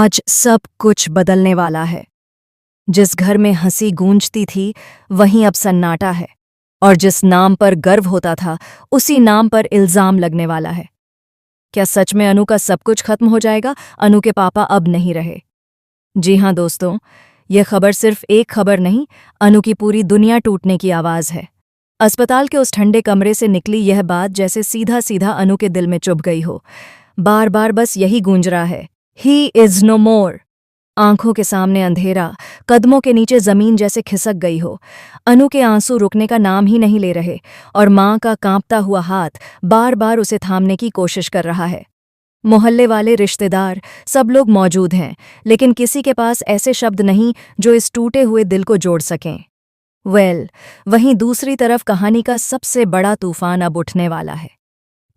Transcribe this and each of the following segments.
आज सब कुछ बदलने वाला है। जिस घर में हंसी गूंजती थी वहीं अब सन्नाटा है, और जिस नाम पर गर्व होता था उसी नाम पर इल्जाम लगने वाला है। क्या सच में अनु का सब कुछ खत्म हो जाएगा? अनु के पापा अब नहीं रहे। जी हां दोस्तों, यह खबर सिर्फ एक खबर नहीं, अनु की पूरी दुनिया टूटने की आवाज है। अस्पताल के उस ठंडे कमरे से निकली यह बात जैसे सीधा सीधा अनु के दिल में चुभ गई हो। बार बार बस यही गूंज रहा है, ही इज नो मोर। आंखों के सामने अंधेरा, कदमों के नीचे जमीन जैसे खिसक गई हो। अनु के आंसू रुकने का नाम ही नहीं ले रहे, और मां का कांपता हुआ हाथ बार बार उसे थामने की कोशिश कर रहा है। मोहल्ले वाले, रिश्तेदार, सब लोग मौजूद हैं, लेकिन किसी के पास ऐसे शब्द नहीं जो इस टूटे हुए दिल को जोड़ सकें। वहीं दूसरी तरफ कहानी का सबसे बड़ा तूफान अब उठने वाला है।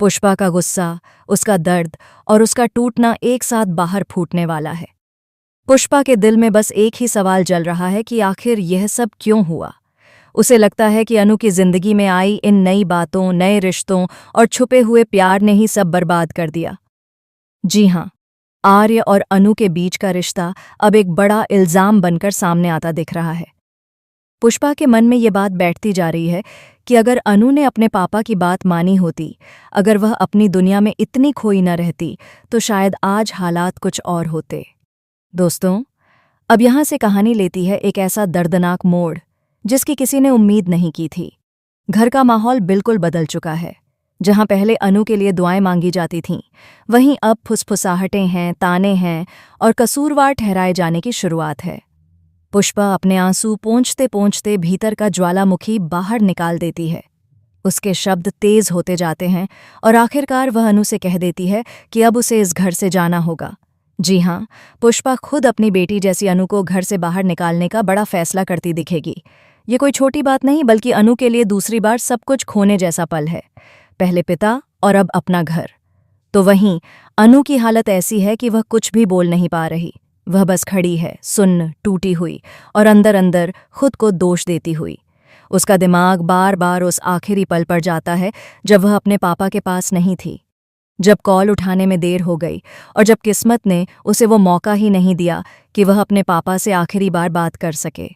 पुष्पा का गुस्सा, उसका दर्द और उसका टूटना एक साथ बाहर फूटने वाला है। पुष्पा के दिल में बस एक ही सवाल जल रहा है कि आखिर यह सब क्यों हुआ। उसे लगता है कि अनु की जिंदगी में आई इन नई बातों, नए रिश्तों और छुपे हुए प्यार ने ही सब बर्बाद कर दिया। जी हां, आर्य और अनु के बीच का रिश्ता अब एक बड़ा इल्जाम बनकर सामने आता दिख रहा है। पुष्पा के मन में ये बात बैठती जा रही है कि अगर अनु ने अपने पापा की बात मानी होती, अगर वह अपनी दुनिया में इतनी खोई न रहती, तो शायद आज हालात कुछ और होते। दोस्तों, अब यहाँ से कहानी लेती है एक ऐसा दर्दनाक मोड़ जिसकी किसी ने उम्मीद नहीं की थी। घर का माहौल बिल्कुल बदल चुका है। जहाँ पहले अनु के लिए दुआएं मांगी जाती थीं, वहीं अब फुसफुसाहटें हैं, ताने हैं और कसूरवार ठहराए जाने की शुरुआत है। पुष्पा अपने आंसू पोंछते पोंछते भीतर का ज्वालामुखी बाहर निकाल देती है। उसके शब्द तेज होते जाते हैं और आखिरकार वह अनु से कह देती है कि अब उसे इस घर से जाना होगा। जी हां, पुष्पा खुद अपनी बेटी जैसी अनु को घर से बाहर निकालने का बड़ा फैसला करती दिखेगी। ये कोई छोटी बात नहीं, बल्कि अनु के लिए दूसरी बार सब कुछ खोने जैसा पल है। पहले पिता और अब अपना घर। तो वहीं अनु की हालत ऐसी है कि वह कुछ भी बोल नहीं पा रही। वह बस खड़ी है, सुन्न, टूटी हुई और अंदर अंदर खुद को दोष देती हुई। उसका दिमाग बार बार उस आखिरी पल पर जाता है जब वह अपने पापा के पास नहीं थी, जब कॉल उठाने में देर हो गई और जब किस्मत ने उसे वो मौका ही नहीं दिया कि वह अपने पापा से आखिरी बार बात कर सके।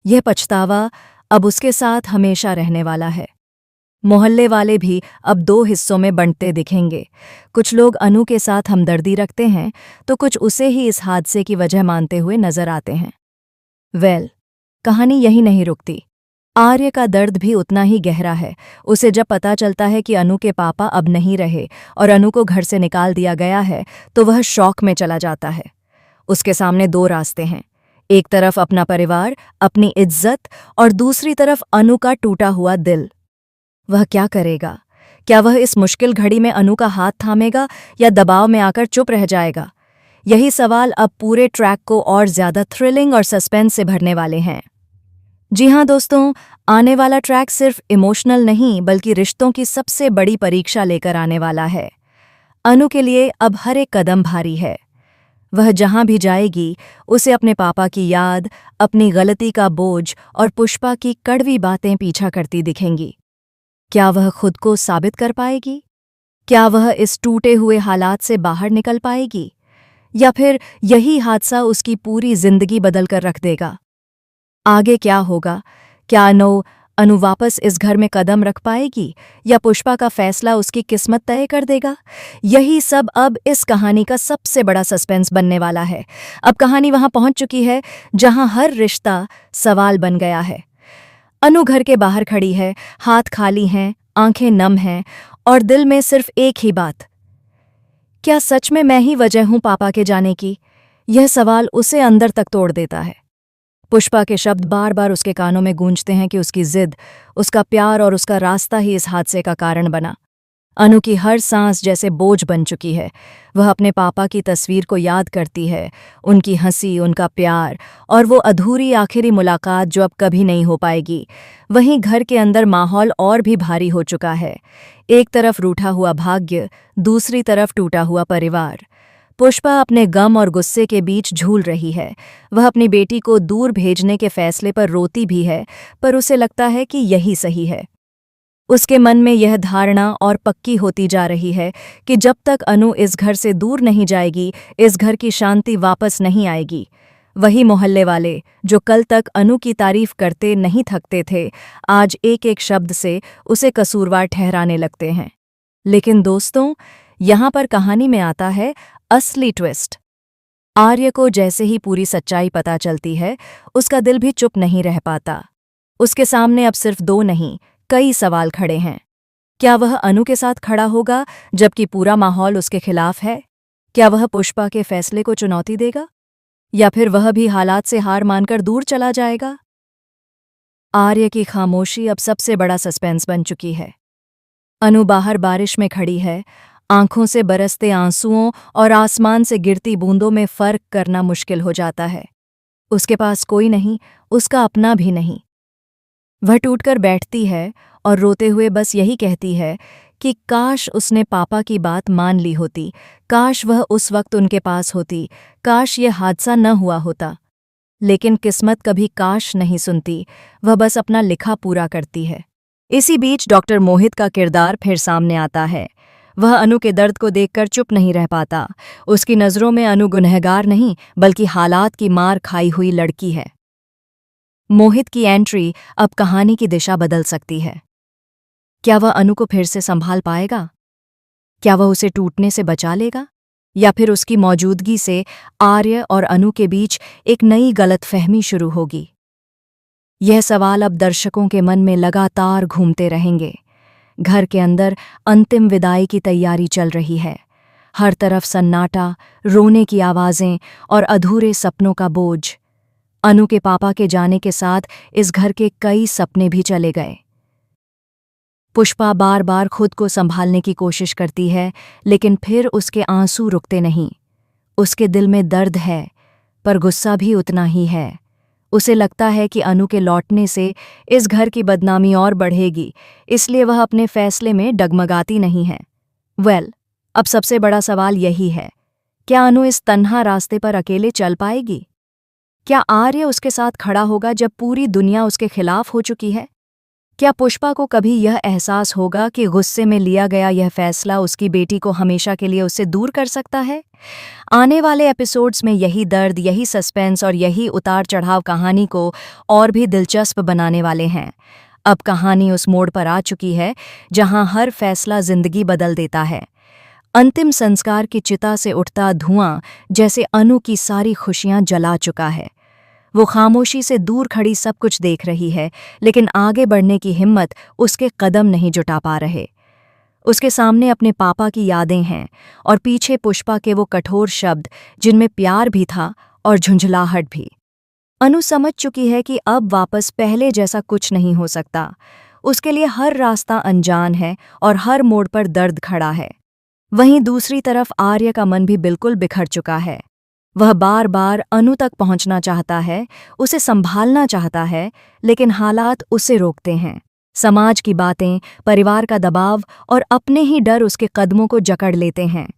यह पछतावा अब उसके साथ हमेशा रहने वाला है। मोहल्ले वाले भी अब दो हिस्सों में बंटते दिखेंगे। कुछ लोग अनु के साथ हमदर्दी रखते हैं, तो कुछ उसे ही इस हादसे की वजह मानते हुए नजर आते हैं। कहानी यही नहीं रुकती। आर्य का दर्द भी उतना ही गहरा है। उसे जब पता चलता है कि अनु के पापा अब नहीं रहे और अनु को घर से निकाल दिया गया है, तो वह शॉक में चला जाता है। उसके सामने दो रास्ते हैं, एक तरफ अपना परिवार, अपनी इज्जत, और दूसरी तरफ अनु का टूटा हुआ दिल। वह क्या करेगा? क्या वह इस मुश्किल घड़ी में अनु का हाथ थामेगा या दबाव में आकर चुप रह जाएगा? यही सवाल अब पूरे ट्रैक को और ज्यादा थ्रिलिंग और सस्पेंस से भरने वाले हैं। जी हां दोस्तों, आने वाला ट्रैक सिर्फ इमोशनल नहीं, बल्कि रिश्तों की सबसे बड़ी परीक्षा लेकर आने वाला है। अनु के लिए अब हर एक कदम भारी है। वह जहां भी जाएगी, उसे अपने पापा की याद, अपनी गलती का बोझ और पुष्पा की कड़वी बातें पीछा करती दिखेंगी। क्या वह खुद को साबित कर पाएगी? क्या वह इस टूटे हुए हालात से बाहर निकल पाएगी? या फिर यही हादसा उसकी पूरी जिंदगी बदल कर रख देगा? आगे क्या होगा? क्या अनु वापस इस घर में कदम रख पाएगी, या पुष्पा का फैसला उसकी किस्मत तय कर देगा? यही सब अब इस कहानी का सबसे बड़ा सस्पेंस बनने वाला है। अब कहानी वहां पहुंच चुकी है जहां हर रिश्ता सवाल बन गया है। अनु घर के बाहर खड़ी है, हाथ खाली हैं, आंखें नम हैं और दिल में सिर्फ एक ही बात, क्या सच में मैं ही वजह हूं पापा के जाने की? यह सवाल उसे अंदर तक तोड़ देता है। पुष्पा के शब्द बार बार उसके कानों में गूंजते हैं कि उसकी जिद, उसका प्यार और उसका रास्ता ही इस हादसे का कारण बना। अनु की हर सांस जैसे बोझ बन चुकी है। वह अपने पापा की तस्वीर को याद करती है, उनकी हंसी, उनका प्यार और वो अधूरी आखिरी मुलाकात जो अब कभी नहीं हो पाएगी। वहीं घर के अंदर माहौल और भी भारी हो चुका है। एक तरफ रूठा हुआ भाग्य, दूसरी तरफ टूटा हुआ परिवार। पुष्पा अपने गम और गुस्से के बीच झूल रही है। वह अपनी बेटी को दूर भेजने के फैसले पर रोती भी है, पर उसे लगता है कि यही सही है। उसके मन में यह धारणा और पक्की होती जा रही है कि जब तक अनु इस घर से दूर नहीं जाएगी, इस घर की शांति वापस नहीं आएगी। वही मोहल्ले वाले जो कल तक अनु की तारीफ करते नहीं थकते थे, आज एक एक शब्द से उसे कसूरवार ठहराने लगते हैं। लेकिन दोस्तों, यहाँ पर कहानी में आता है असली ट्विस्ट। आर्य को जैसे ही पूरी सच्चाई पता चलती है, उसका दिल भी चुप नहीं रह पाता। उसके सामने अब सिर्फ दो नहीं, कई सवाल खड़े हैं। क्या वह अनु के साथ खड़ा होगा जबकि पूरा माहौल उसके खिलाफ है? क्या वह पुष्पा के फैसले को चुनौती देगा, या फिर वह भी हालात से हार मानकर दूर चला जाएगा? आर्य की खामोशी अब सबसे बड़ा सस्पेंस बन चुकी है। अनु बाहर बारिश में खड़ी है, आंखों से बरसते आंसुओं और आसमान से गिरती बूंदों में फर्क करना मुश्किल हो जाता है। उसके पास कोई नहीं, उसका अपना भी नहीं। वह टूटकर बैठती है और रोते हुए बस यही कहती है कि काश उसने पापा की बात मान ली होती, काश वह उस वक्त उनके पास होती, काश ये हादसा न हुआ होता। लेकिन किस्मत कभी काश नहीं सुनती, वह बस अपना लिखा पूरा करती है। इसी बीच डॉक्टर मोहित का किरदार फिर सामने आता है। वह अनु के दर्द को देखकर चुप नहीं रह पाता। उसकी नज़रों में अनु गुनहगार नहीं, बल्कि हालात की मार खाई हुई लड़की है। मोहित की एंट्री अब कहानी की दिशा बदल सकती है। क्या वह अनु को फिर से संभाल पाएगा? क्या वह उसे टूटने से बचा लेगा, या फिर उसकी मौजूदगी से आर्य और अनु के बीच एक नई गलतफहमी शुरू होगी? यह सवाल अब दर्शकों के मन में लगातार घूमते रहेंगे। घर के अंदर अंतिम विदाई की तैयारी चल रही है। हर तरफ सन्नाटा, रोने की आवाज़ें और अधूरे सपनों का बोझ। अनु के पापा के जाने के साथ इस घर के कई सपने भी चले गए। पुष्पा बार बार खुद को संभालने की कोशिश करती है, लेकिन फिर उसके आंसू रुकते नहीं। उसके दिल में दर्द है, पर गुस्सा भी उतना ही है। उसे लगता है कि अनु के लौटने से इस घर की बदनामी और बढ़ेगी, इसलिए वह अपने फैसले में डगमगाती नहीं है। अब सबसे बड़ा सवाल यही है, क्या अनु इस तन्हा रास्ते पर अकेले चल पाएगी? क्या आर्य उसके साथ खड़ा होगा जब पूरी दुनिया उसके खिलाफ हो चुकी है? क्या पुष्पा को कभी यह एहसास होगा कि गुस्से में लिया गया यह फैसला उसकी बेटी को हमेशा के लिए उससे दूर कर सकता है? आने वाले एपिसोड्स में यही दर्द, यही सस्पेंस और यही उतार चढ़ाव कहानी को और भी दिलचस्प बनाने वाले हैं। अब कहानी उस मोड़ पर आ चुकी है जहां हर फैसला जिंदगी बदल देता है। अंतिम संस्कार की चिता से उठता धुआं जैसे अनु की सारी खुशियां जला चुका है। वो खामोशी से दूर खड़ी सब कुछ देख रही है, लेकिन आगे बढ़ने की हिम्मत उसके कदम नहीं जुटा पा रहे। उसके सामने अपने पापा की यादें हैं और पीछे पुष्पा के वो कठोर शब्द जिनमें प्यार भी था और झुंझलाहट भी। अनु समझ चुकी है कि अब वापस पहले जैसा कुछ नहीं हो सकता। उसके लिए हर रास्ता अनजान है और हर मोड़ पर दर्द खड़ा है। वहीं दूसरी तरफ आर्य का मन भी बिल्कुल बिखर चुका है। वह बार बार अनु तक पहुंचना चाहता है, उसे संभालना चाहता है, लेकिन हालात उसे रोकते हैं। समाज की बातें, परिवार का दबाव और अपने ही डर उसके कदमों को जकड़ लेते हैं।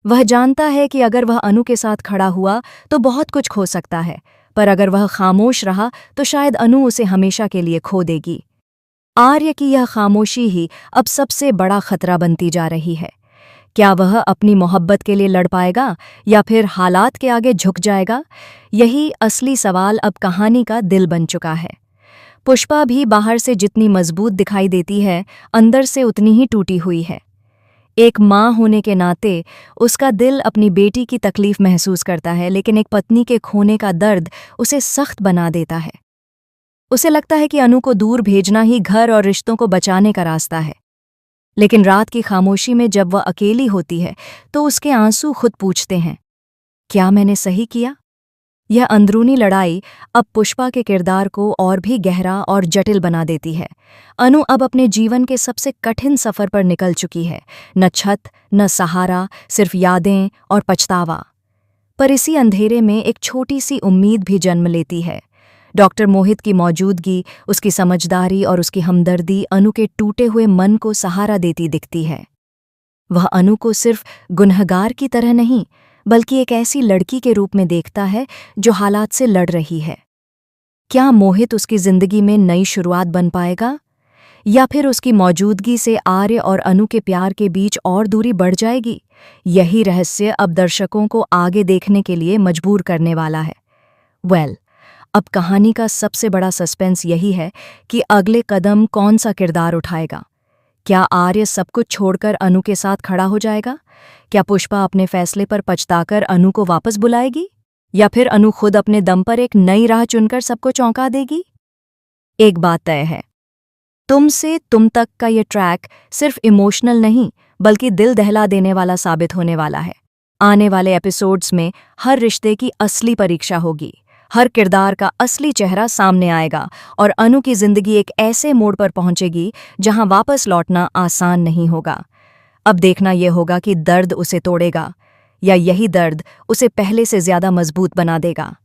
वह जानता है कि अगर वह अनु के साथ खड़ा हुआ तो बहुत कुछ खो सकता है, पर अगर वह खामोश रहा तो शायद अनु उसे हमेशा के लिए खो देगी। आर्य की यह खामोशी ही अब सबसे बड़ा खतरा बनती जा रही है। क्या वह अपनी मोहब्बत के लिए लड़ पाएगा या फिर हालात के आगे झुक जाएगा? यही असली सवाल अब कहानी का दिल बन चुका है। पुष्पा भी बाहर से जितनी मजबूत दिखाई देती है, अंदर से उतनी ही टूटी हुई है। एक माँ होने के नाते उसका दिल अपनी बेटी की तकलीफ महसूस करता है, लेकिन एक पत्नी के खोने का दर्द उसे सख्त बना देता है। उसे लगता है कि अनु को दूर भेजना ही घर और रिश्तों को बचाने का रास्ता है। लेकिन रात की खामोशी में जब वह अकेली होती है तो उसके आंसू खुद पूछते हैं, क्या मैंने सही किया? यह अंदरूनी लड़ाई अब पुष्पा के किरदार को और भी गहरा और जटिल बना देती है। अनु अब अपने जीवन के सबसे कठिन सफर पर निकल चुकी है। न छत, न सहारा, सिर्फ यादें और पछतावा। पर इसी अंधेरे में एक छोटी सी उम्मीद भी जन्म लेती है। डॉक्टर मोहित की मौजूदगी, उसकी समझदारी और उसकी हमदर्दी अनु के टूटे हुए मन को सहारा देती दिखती है। वह अनु को सिर्फ गुनहगार की तरह नहीं, बल्कि एक ऐसी लड़की के रूप में देखता है जो हालात से लड़ रही है। क्या मोहित उसकी जिंदगी में नई शुरुआत बन पाएगा, या फिर उसकी मौजूदगी से आर्य और अनु के प्यार के बीच और दूरी बढ़ जाएगी? यही रहस्य अब दर्शकों को आगे देखने के लिए मजबूर करने वाला है। अब कहानी का सबसे बड़ा सस्पेंस यही है कि अगले कदम कौन सा किरदार उठाएगा। क्या आर्य सब कुछ छोड़कर अनु के साथ खड़ा हो जाएगा? क्या पुष्पा अपने फैसले पर पछताकर अनु को वापस बुलाएगी? या फिर अनु खुद अपने दम पर एक नई राह चुनकर सबको चौंका देगी? एक बात तय है, तुम से तुम तक का ये ट्रैक सिर्फ इमोशनल नहीं बल्कि दिल दहला देने वाला साबित होने वाला है। आने वाले एपिसोड्स में हर रिश्ते की असली परीक्षा होगी, हर किरदार का असली चेहरा सामने आएगा और अनु की जिंदगी एक ऐसे मोड़ पर पहुंचेगी जहां वापस लौटना आसान नहीं होगा। अब देखना यह होगा कि दर्द उसे तोड़ेगा या यही दर्द उसे पहले से ज्यादा मजबूत बना देगा।